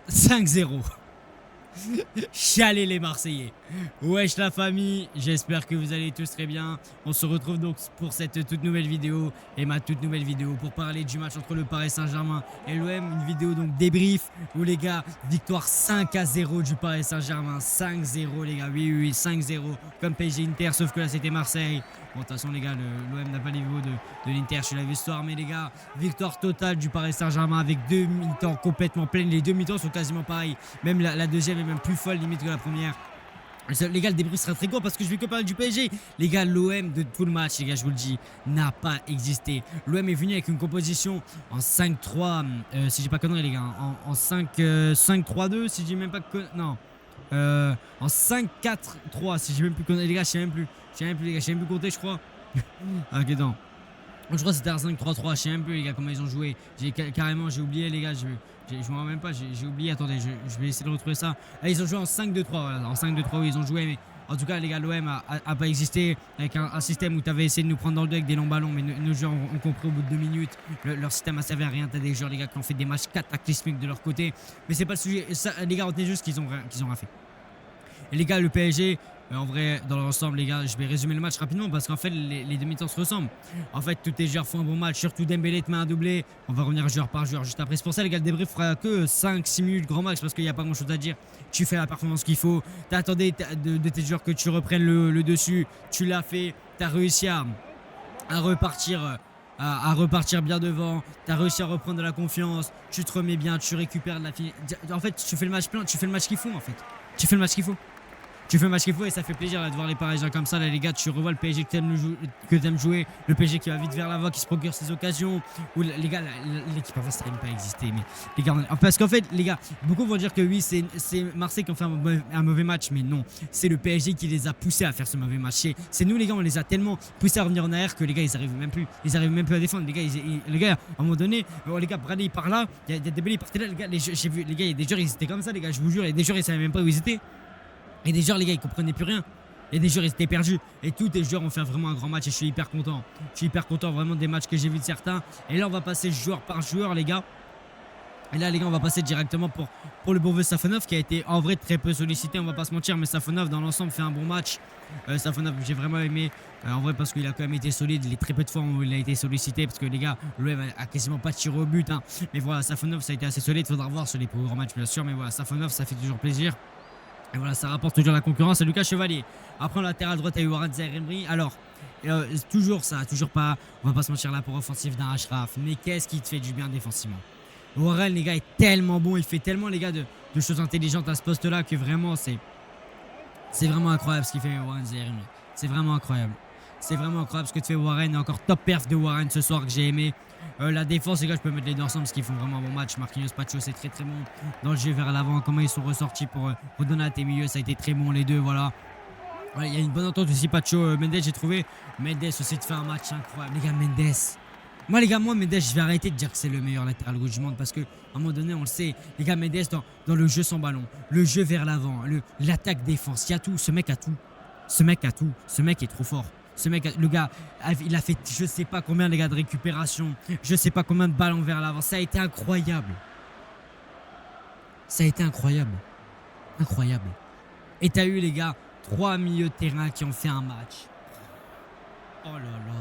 5-0. Chialez les Marseillais. Wesh la famille, j'espère que vous allez tous très bien. On se retrouve donc pour cette toute nouvelle vidéo et ma toute nouvelle vidéo pour parler du match entre le Paris Saint-Germain et l'OM. Une vidéo donc débrief où les gars, victoire 5-0 du Paris Saint-Germain. 5-0 les gars, oui 5-0 comme PSG Inter, sauf que là c'était Marseille. Bon, de toute façon les gars, l'OM n'a pas les niveaux de l'Inter, je suis la histoire, mais les gars, victoire totale du Paris Saint-Germain avec deux mi-temps complètement pleines. Les deux mi-temps sont quasiment pareils, même la deuxième est même plus folle limite que la première. Les gars, le débrief sera très court parce que je vais que parler du PSG. Les gars, l'OM de tout le match, les gars, je vous le dis, n'a pas existé. L'OM est venu avec une composition en 5-3, si j'ai pas connerie les gars, en 5-3-2, si j'ai même pas non. En 5-4-3, si j'ai même plus connerie les gars, je sais même plus les gars, je sais même plus compter, je crois. Ok, non. Je crois que c'était un 5-3-3, je sais même plus les gars comment ils ont joué. Carrément, j'ai oublié les gars, je me rappelle même pas, j'ai oublié, attendez, je vais essayer de retrouver ça. Ah, ils ont joué en 5-2-3, voilà, en 5-2-3 oui ils ont joué, mais en tout cas les gars, l'OM a pas existé avec un système où tu avais essayé de nous prendre dans le dos avec des longs ballons, mais nos joueurs ont compris au bout de 2 minutes, leur système a servi à rien. T'as des joueurs les gars qui ont fait des matchs cataclysmiques de leur côté, mais c'est pas le sujet, ça, les gars, retenez juste qu'ils ont rien fait. Et les gars, le PSG, en vrai, dans l'ensemble, les gars, je vais résumer le match rapidement parce qu'en fait, les demi-temps se ressemblent. En fait, tous les joueurs font un bon match, surtout Dembélé te met un doublé. On va revenir joueur par joueur juste après. C'est pour ça, les gars, le débrief fera que 5-6 minutes grand max parce qu'il n'y a pas grand chose à dire. Tu fais la performance qu'il faut. T'attendais de tes joueurs que tu reprennes le dessus. Tu l'as fait. T'as réussi à repartir. À repartir bien devant, tu as réussi à reprendre de la confiance, tu te remets bien, tu récupères de la finale. En fait, tu fais le match plein, tu fais le match qu'il faut en fait. Tu fais le match qu'il faut. Tu fais le match qu'il faut et ça fait plaisir là, de voir les Parisiens comme ça. Là, les gars, tu revois le PSG que t'aimes jouer. Le PSG qui va vite vers l'avant, qui se procure ses occasions. Ou les gars, l'équipe en face, ça n'a même pas existé. Mais les gars, parce qu'en fait, les gars, beaucoup vont dire que oui, c'est Marseille qui ont fait un mauvais match. Mais non, c'est le PSG qui les a poussés à faire ce mauvais match. C'est nous, les gars, on les a tellement poussés à revenir en arrière que les gars, ils arrivent même plus. Ils arrivent même plus à défendre. Les gars, à un moment donné, les gars, Bradley, il part là. Il y a des il partait là. Les gars, j'ai vu, les gars, il y a des joueurs, ils étaient comme ça, les gars, je vous jure. Il y a des joueurs, ils savaient même pas où ils étaient. Et des joueurs, les gars, ils comprenaient plus rien. Et des joueurs, ils étaient perdus. Et tous les joueurs ont fait vraiment un grand match et je suis hyper content. Je suis hyper content vraiment des matchs que j'ai vus de certains. Et là, on va passer joueur par joueur, les gars. Et là, les gars, on va passer directement pour le Bordeaux Safonov qui a été en vrai très peu sollicité. On va pas se mentir, mais Safonov, dans l'ensemble, fait un bon match. Safonov, j'ai vraiment aimé. En vrai, parce qu'il a quand même été solide. Les très peu de fois où il a été sollicité. Parce que les gars, l'OM a quasiment pas tiré au but. Hein. Mais voilà, Safonov, ça a été assez solide. Faudra voir sur les plus grands matchs, bien sûr. Mais voilà, Safonov, ça fait toujours plaisir. Et voilà, ça rapporte toujours la concurrence à Lucas Chevalier. Après, en latéral droite, il y a eu Warren Zaïre-Emery. Alors, toujours ça, toujours pas. On va pas se mentir là pour offensive d'un Ashraf. Mais qu'est-ce qui te fait du bien défensivement? Warren, les gars, est tellement bon. Il fait tellement, les gars, de choses intelligentes à ce poste-là que vraiment, c'est vraiment incroyable ce qu'il fait Warren Zaïre-Emery. C'est vraiment incroyable. C'est vraiment incroyable ce que tu fais Warren. Et encore top perf de Warren ce soir que j'ai aimé. La défense, les gars, je peux mettre les deux ensemble parce qu'ils font vraiment un bon match. Marquinhos, Pacho, c'est très très bon. Dans le jeu vers l'avant, comment ils sont ressortis pour redonner à tes milieux, ça a été très bon les deux, voilà. Il y a une bonne entente aussi, Pacho, Mendes, j'ai trouvé. Mendes aussi te fait un match incroyable. Les gars, Mendes. Moi, Mendes, je vais arrêter de dire que c'est le meilleur latéral gauche du monde parce qu'à un moment donné, on le sait. Les gars, Mendes, dans le jeu sans ballon, le jeu vers l'avant, l'attaque défense, il y a tout. Ce mec a tout. Ce mec a tout. Ce mec est trop fort. Ce mec, le gars, il a fait je sais pas combien les gars de récupération, je sais pas combien de ballons vers l'avant. Ça a été incroyable. Ça a été incroyable. Incroyable. Et t'as eu les gars, 3 milieux de terrain qui ont fait un match. Oh là là.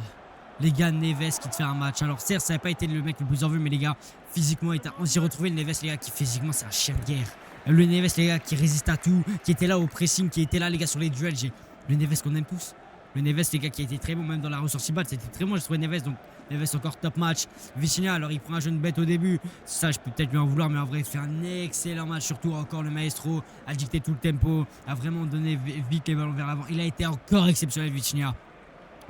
Les gars, Neves qui te fait un match. Alors certes, ça n'a pas été le mec le plus en vue, mais les gars, physiquement, on s'est retrouvé le Neves, les gars, qui physiquement, c'est un chien de guerre. Le Neves, les gars, qui résiste à tout, qui était là au pressing, qui était là, les gars, sur les duels. Le Neves qu'on aime tous. Le Neves, les gars, qui a été très bon, même dans la ressortie balle, c'était très bon. Je trouvais Neves, donc Neves encore top match. Vitinha, alors il prend un jeune bête au début. Ça, je peux peut-être lui en vouloir, mais en vrai, il fait un excellent match. Surtout encore le maestro a dicté tout le tempo, a vraiment donné vite les ballons vers l'avant. Il a été encore exceptionnel, Vitinha.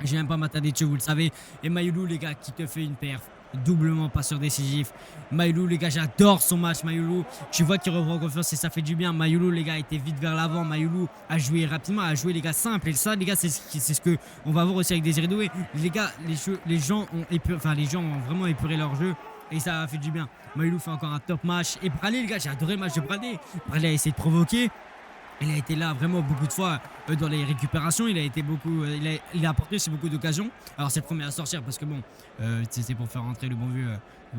J'ai même pas m'attarder dessus, vous le savez. Et Maïlou, les gars, qui te fait une perf. Doublement passeur décisif. Maïlou, les gars, j'adore son match. Maïlou, tu vois qu'il reprend confiance et ça fait du bien. Maïlou, les gars, était vite vers l'avant. Maïlou a joué rapidement, a joué les gars simple. Et ça, les gars, c'est ce que on va voir aussi avec Désiré Doué. Les gars, les gens ont vraiment épuré leur jeu. Et ça a fait du bien. Maïlou fait encore un top match. Et Bradley, les gars, j'ai adoré le match de Bradley. Bradley a essayé de provoquer. Il a été là vraiment beaucoup de fois dans les récupérations. Il a été beaucoup, il a apporté aussi beaucoup d'occasions. Alors c'est le premier à sortir parce que bon, c'était pour faire rentrer le bon vieux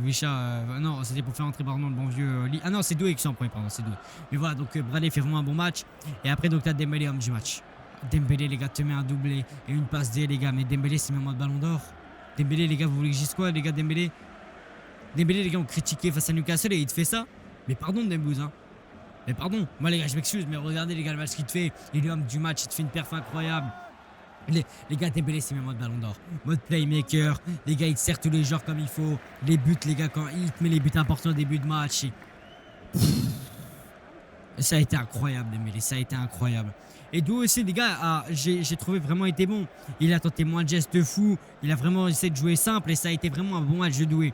Wisha. Non, c'était pour faire rentrer pardon le bon vieux. Ah non, c'est Doué qui s'en prend, pardon, c'est Doué. Mais voilà, donc Bradley fait vraiment un bon match. Et après donc t'as Dembélé homme du match. Dembélé les gars te met un doublé et une passe D les gars. Mais Dembélé c'est même en ballon d'or. Dembélé les gars, vous voulez que je dise quoi les gars? Dembélé les gars ont critiqué face à Newcastle et il te fait ça. Mais pardon Dembouz hein. Mais pardon, moi les gars, je m'excuse, mais regardez les gars le match qu'il te fait. Il est l'homme du match, il te fait une perf incroyable. Les gars, Dembélé, c'est même mode ballon d'or. Mode playmaker. Les gars, il te sert tous les genres comme il faut. Les buts, les gars, quand il te met les buts importants au début de match. Ça a été incroyable, Dembélé, ça a été incroyable. Et Doué aussi, les gars, j'ai trouvé vraiment été bon. Il a tenté moins de gestes de fou. Il a vraiment essayé de jouer simple et ça a été vraiment un bon match de Doué.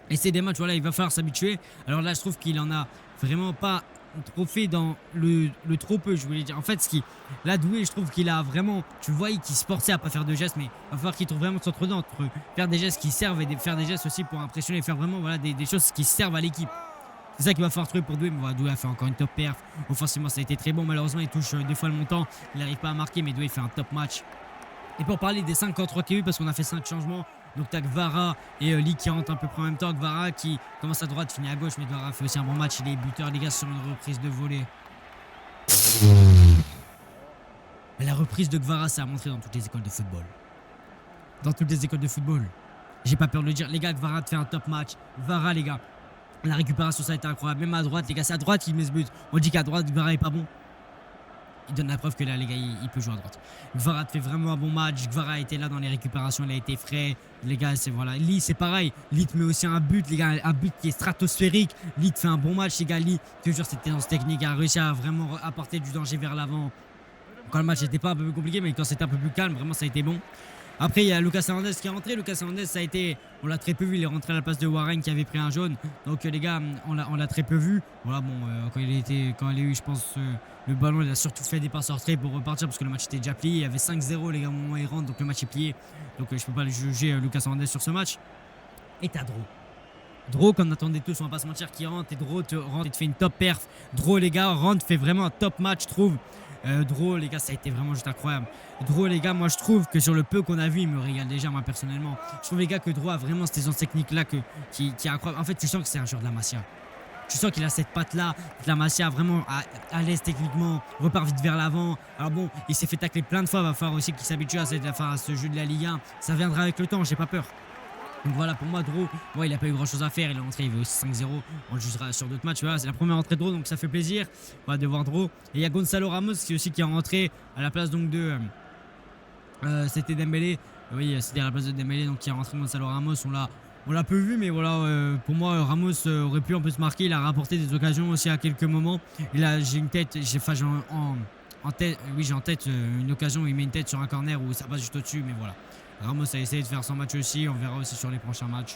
Et c'est des matchs, voilà, il va falloir s'habituer. Alors là, je trouve qu'il en a vraiment pas trop fait dans le trop peu, je voulais dire. En fait, là, Doué, je trouve qu'il a vraiment, tu vois, qu'il se forçait à pas faire de gestes, mais il va falloir qu'il trouve vraiment son entre faire des gestes qui servent et faire des gestes aussi pour impressionner, faire vraiment voilà, des choses qui servent à l'équipe. C'est ça qu'il va falloir trouver pour Doué. Mais voilà, Doué a fait encore une top perf. Offensivement, ça a été très bon. Malheureusement, il touche 2 fois le montant. Il n'arrive pas à marquer, mais Doué fait un top match. Et pour parler des 5 contre 3 qu'il y a eu, parce qu'on a fait 5 changements. Donc t'as Gvara et Lee qui rentrent un peu près en même temps. Gvara qui commence à droite, finit à gauche, mais Gvara fait aussi un bon match. Il est buteur, les gars, sur une reprise de volée. Mais la reprise de Gvara, ça a montré dans toutes les écoles de football. Dans toutes les écoles de football. J'ai pas peur de le dire. Les gars, Gvara te fait un top match. Gvara, les gars. La récupération, ça a été incroyable. Même à droite, les gars, c'est à droite qu'il met ce but. On dit qu'à droite, Gvara est pas bon. Il donne la preuve que là, les gars, il peut jouer à droite. Gvara fait vraiment un bon match. Gvara a été là dans les récupérations. Il a été frais. Les gars, c'est voilà. Lee, c'est pareil. Lee te met aussi un but, les gars. Un but qui est stratosphérique. Lee te fait un bon match, les gars. Lee, toujours cette séance technique, a réussi à vraiment apporter du danger vers l'avant. Quand le match n'était pas un peu plus compliqué, mais quand c'était un peu plus calme, vraiment, ça a été bon. Après, il y a Lucas Hernandez qui est rentré. Lucas Hernandez, ça a été. On l'a très peu vu. Il est rentré à la place de Warren qui avait pris un jaune. Donc, les gars, on l'a très peu vu. Voilà, bon, quand il a eu, je pense, le ballon, il a surtout fait des passes retrait pour repartir parce que le match était déjà plié. Il y avait 5-0, les gars, au moment où il rentre. Donc, le match est plié. Donc, je peux pas le juger Lucas Hernandez sur ce match. Et t'as Dro. Dro, comme on attendait tous, on va pas se mentir, qui rentre. Et Dro te rentre et te fait une top perf. Dro, les gars, rentre, fait vraiment un top match, je trouve. Dro, les gars, ça a été vraiment juste incroyable. Dro, les gars, moi je trouve que sur le peu qu'on a vu, il me régale déjà, moi personnellement. Je trouve, les gars, que Dro a vraiment cette aisance technique-là qui est incroyable. En fait, tu sens que c'est un joueur de la Masia. Tu sens qu'il a cette patte-là, de la Masia, vraiment à l'aise techniquement, repart vite vers l'avant. Alors bon, il s'est fait tacler plein de fois, il va falloir aussi qu'il s'habitue à ce jeu de la Ligue 1. Ça viendra avec le temps, j'ai pas peur. Donc voilà, pour moi, Dro, ouais, il n'a pas eu grand chose à faire. Il est rentré, il veut aussi 5-0. On le jugera sur d'autres matchs. Voilà, c'est la première entrée de Dro, donc ça fait plaisir de voir Dro. Et il y a Gonzalo Ramos qui est rentré à la place donc de. C'était Dembélé. Oui, c'était à la place de Dembélé, donc qui est rentré Gonzalo Ramos. On l'a peu vu, mais voilà, pour moi, Ramos aurait pu un peu se marquer. Il a rapporté des occasions aussi à quelques moments. J'ai une tête, j'ai en tête, oui, j'ai en tête une occasion où il met une tête sur un corner où ça passe juste au-dessus, mais voilà. Ramos a essayé de faire son match aussi. On verra aussi sur les prochains matchs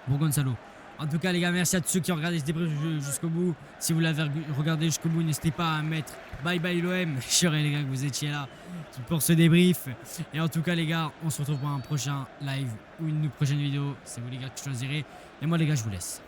pour Gonzalo. En tout cas, les gars, merci à tous ceux qui ont regardé ce débrief jusqu'au bout. Si vous l'avez regardé jusqu'au bout, n'hésitez pas à mettre bye bye l'OM. Je serais, les gars, que vous étiez là pour ce débrief. Et en tout cas, les gars, on se retrouve pour un prochain live ou une prochaine vidéo. C'est vous, les gars, qui choisirez. Et moi, les gars, je vous laisse.